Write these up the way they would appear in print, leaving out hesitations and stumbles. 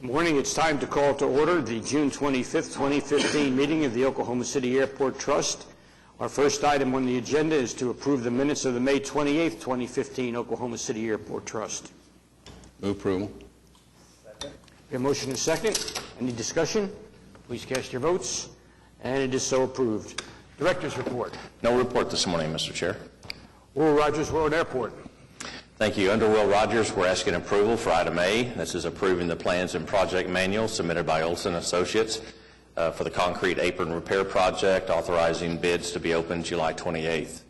Good morning. It's time to call to order the June 25th, 2015 meeting of the Oklahoma City Airport Trust. Our first item on the agenda is to approve the minutes of the May 28th, 2015 Oklahoma City Airport Trust. Move approval. Second. We have a motion and a second. Any discussion? Please cast your votes. And it is so approved. Director's report. No report this morning, Mr. Chair. Will Rogers World Airport. Thank you. Under Will Rogers, we're asking approval for item A. This is approving the plans and project manual submitted by Olson Associates for the concrete apron repair project, authorizing bids to be open July 28th.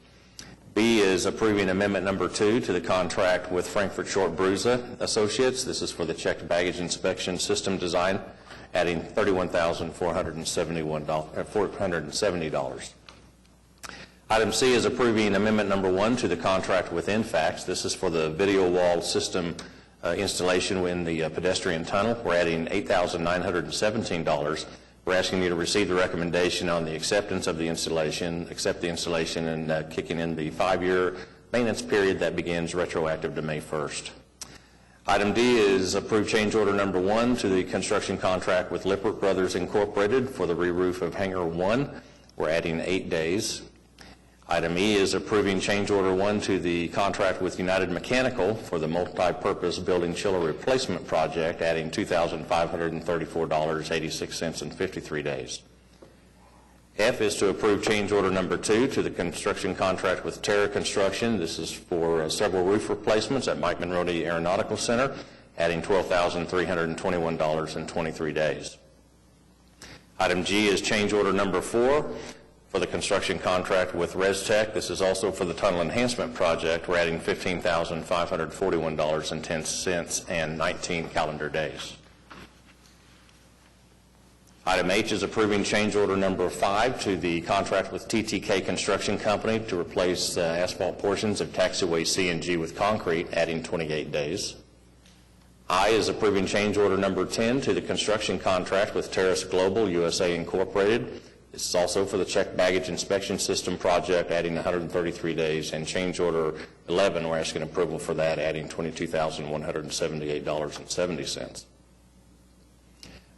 B is approving amendment number 2 to the contract with Frankfurt Short Bruza Associates. This is for the checked baggage inspection system design, adding $31,470. Item C is approving amendment number 1 to the contract with InFax. This is for the video wall system installation in the pedestrian tunnel. We're adding $8,917. We're asking you to receive the recommendation on the acceptance of the installation, accept the installation, and kicking in the 5-year maintenance period that begins retroactive to May 1st. Item D is approve change order number 1 to the construction contract with Lippert Brothers Incorporated for the re-roof of Hangar 1. We're adding 8 days. Item E is approving change order 1 to the contract with United Mechanical for the multi-purpose building chiller replacement project, adding $2,534.86 in 53 days. F is to approve change order number 2 to the construction contract with Terra Construction. This is for several roof replacements at Mike Monroney Aeronautical Center, adding $12,321 in 23 days. Item G is change order number 4 for the construction contract with ResTech. This is also for the tunnel enhancement project. We're adding $15,541.10 and 19 calendar days. Item H is approving change order number 5 to the contract with TTK Construction Company to replace asphalt portions of taxiway C and G with concrete, adding 28 days. I is approving change order number 10 to the construction contract with Terrace Global USA Incorporated. This is also for the checked baggage inspection system project, adding 133 days, and change order 11, we're asking approval for that, adding $22,178.70.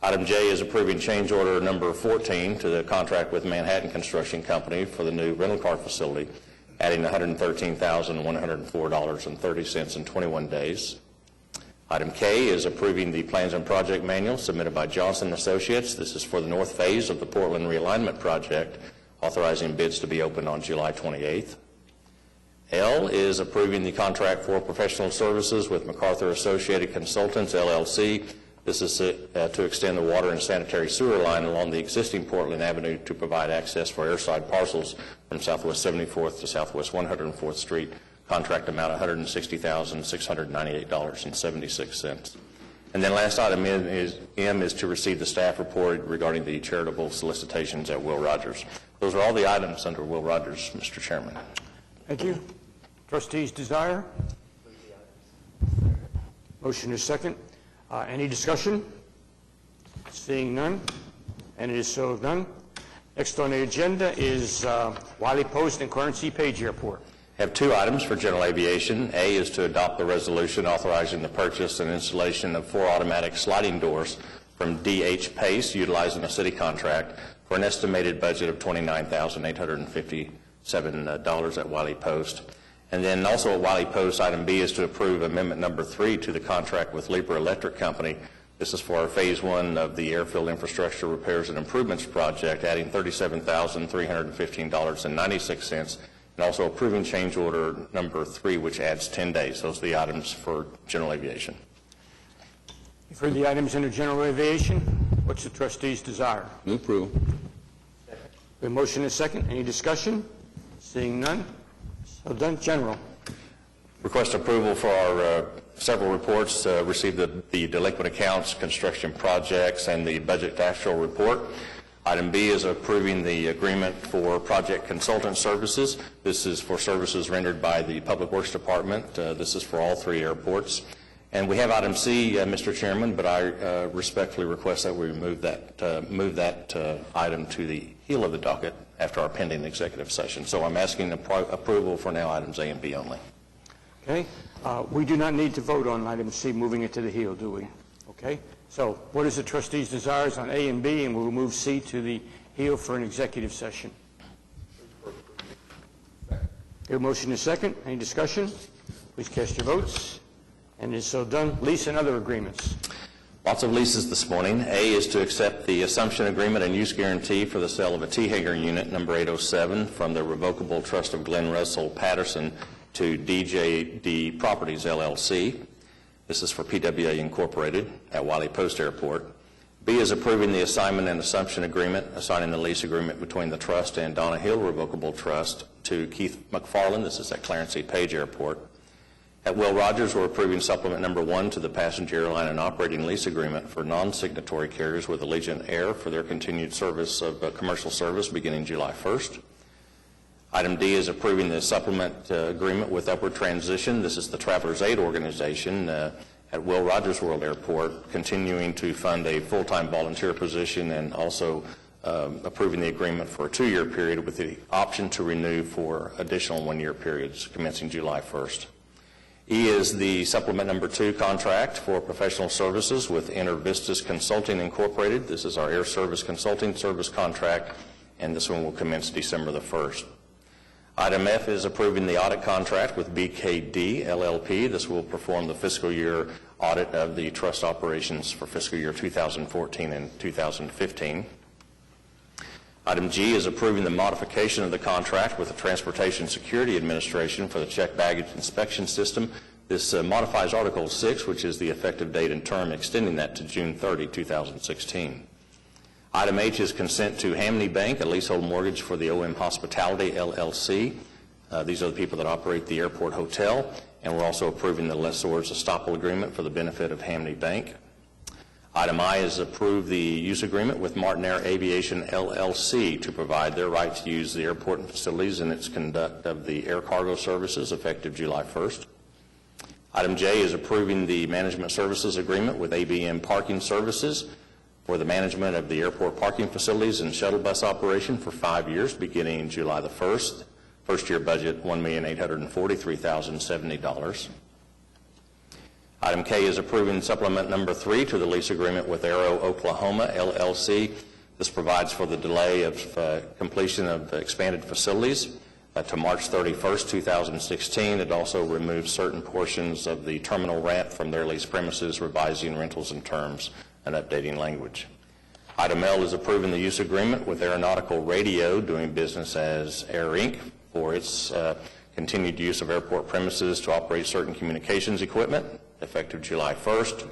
Item J is approving change order number 14 to the contract with Manhattan Construction Company for the new rental car facility, adding $113,104.30 in 21 days. Item K is approving the plans and project manual submitted by Johnson Associates. This is for the north phase of the Portland realignment project, authorizing bids to be opened on July 28th. L is approving the contract for professional services with MacArthur Associated Consultants, LLC. This is to extend the water and sanitary sewer line along the existing Portland Avenue to provide access for airside parcels from Southwest 74th to Southwest 104th Street. Contract amount $160,698.76. And then last item M is to receive the staff report regarding the charitable solicitations at Will Rogers. Those are all the items under Will Rogers, Mr. Chairman. Thank you. Trustees desire? Motion is second. Any discussion? Seeing none, and it is so done. Next on the agenda is Wiley Post and Currency Page Airport. I have 2 items for general aviation. A is to adopt the resolution authorizing the purchase and installation of 4 automatic sliding doors from D.H. Pace, utilizing a city contract, for an estimated budget of $29,857 at Wiley Post. And then also at Wiley Post, item B is to approve amendment number 3 to the contract with Libra Electric Company. This is for our phase 1 of the airfield infrastructure repairs and improvements project, adding $37,315.96, and also approving change order number 3, which adds 10 days. Those are the items for general aviation. You've heard the items under general aviation. What's the trustees' desire? Move approval. A motion is second. Any discussion? Seeing none. So done. General. Request approval for our several reports. Received the delinquent accounts, construction projects, and the budget to actual report. Item B is approving the agreement for project consultant services. This is for services rendered by the Public Works Department. This is for all 3 airports. And we have item C, Mr. Chairman, but I respectfully request that we move that item to the heel of the docket after our pending executive session. So I'm asking approval for now items A and B only. Okay. We do not need to vote on item C, moving it to the heel, do we? Okay, so what is the trustees' desires on A and B, and we'll move C to the heel for an executive session. Your motion is second. Any discussion? Please cast your votes. And it is so done. Lease and other agreements. Lots of leases this morning. A is to accept the assumption agreement and use guarantee for the sale of a T. Hager unit, number 807, from the Revocable Trust of Glenn Russell Patterson to DJD Properties, LLC. This is for PWA Incorporated at Wiley Post Airport. B is approving the assignment and assumption agreement, assigning the lease agreement between the Trust and Donna Hill Revocable Trust to Keith McFarland. This is at Clarence C. Page Airport. At Will Rogers, we're approving supplement number 1 to the passenger airline and operating lease agreement for non-signatory carriers with Allegiant Air for their continued service of commercial service beginning July 1st. Item D is approving the supplement agreement with Upward Transition. This is the Travelers Aid Organization at Will Rogers World Airport, continuing to fund a full-time volunteer position and also approving the agreement for a 2-year period with the option to renew for additional 1-year periods commencing July 1st. E is the supplement number 2 contract for professional services with InterVistas Consulting Incorporated. This is our air service consulting service contract, and this one will commence December the 1st. Item F is approving the audit contract with BKD LLP. This will perform the fiscal year audit of the trust operations for fiscal year 2014 and 2015. Item G is approving the modification of the contract with the Transportation Security Administration for the checked baggage inspection system. This modifies Article 6, which is the effective date and term, extending that to June 30, 2016. Item H is consent to Hamney Bank, a leasehold mortgage for the OM Hospitality, LLC. These are the people that operate the airport hotel, and we're also approving the lessor's estoppel agreement for the benefit of Hamney Bank. Item I is approve the use agreement with Martin Air Aviation, LLC to provide their right to use the airport and facilities in its conduct of the air cargo services effective July 1st. Item J is approving the management services agreement with ABM Parking Services for the management of the airport parking facilities and shuttle bus operation for 5 years beginning July the 1st. First year budget, $1,843,070. Item K is approving supplement number 3 to the lease agreement with Aero Oklahoma, LLC. This provides for the delay of completion of expanded facilities to March 31st, 2016. It also removes certain portions of the terminal ramp from their lease premises, revising rentals and terms and updating language. Item L is approving the use agreement with Aeronautical Radio, doing business as Air Inc., for its continued use of airport premises to operate certain communications equipment, effective July 1st.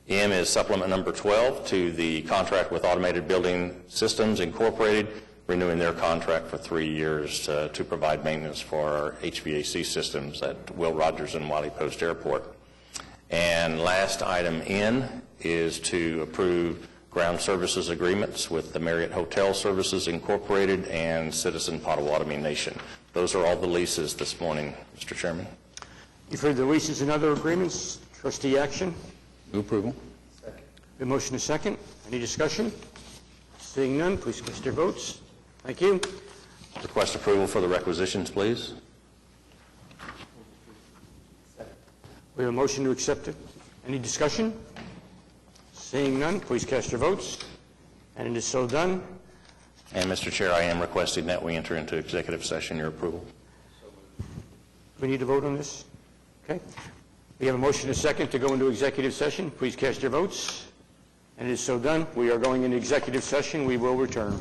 M is supplement number 12 to the contract with Automated Building Systems Incorporated, renewing their contract for 3 years to provide maintenance for our HVAC systems at Will Rogers and Wiley Post Airport. And last, item N is to approve ground services agreements with the Marriott Hotel Services Incorporated and Citizen Potawatomi Nation. Those are all the leases this morning, Mr. Chairman. You've heard the leases and other agreements. Trustee action. Move approval. Second. The motion is second. Any discussion? Seeing none, please cast your votes. Thank you. Request approval for the requisitions, please. We have a motion to accept it. Any discussion? Seeing none, please cast your votes. And it is so done. And, Mr. Chair, I am requesting that we enter into executive session. Your approval. We need to vote on this? Okay. We have a motion and a second to go into executive session. Please cast your votes. And it is so done. We are going into executive session. We will return.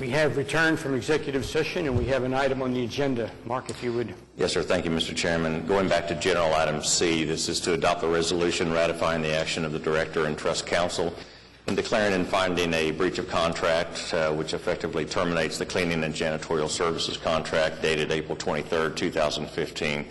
We have returned from executive session, and we have an item on the agenda. Mark, if you would. Yes, sir. Thank you, Mr. Chairman. Going back to general item C, this is to adopt the resolution ratifying the action of the Director and Trust Council in declaring and finding a breach of contract, which effectively terminates the cleaning and janitorial services contract dated April 23, 2015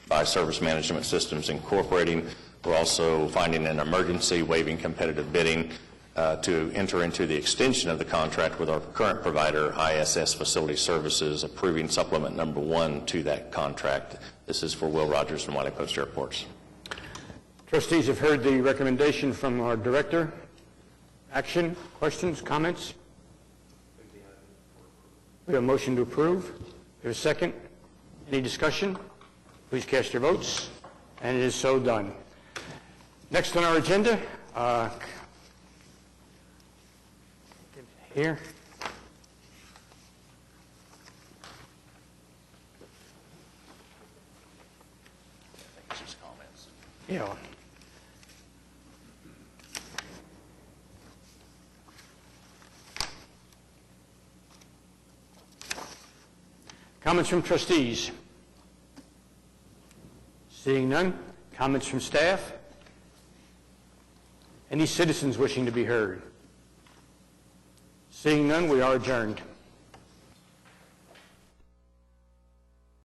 by Service Management Systems Incorporating. We're also finding an emergency, waiving competitive bidding to enter into the extension of the contract with our current provider, ISS Facility Services, approving supplement number 1 to that contract. This is for Will Rogers and Wiley Post Airports. Trustees have heard the recommendation from our director. Action, questions, comments? We have a motion to approve. There's a second. Any discussion? Please cast your votes. And it is so done. Next on our agenda, here. Yeah. Comments from trustees? Seeing none. Comments from staff? Any citizens wishing to be heard? Seeing none, we are adjourned.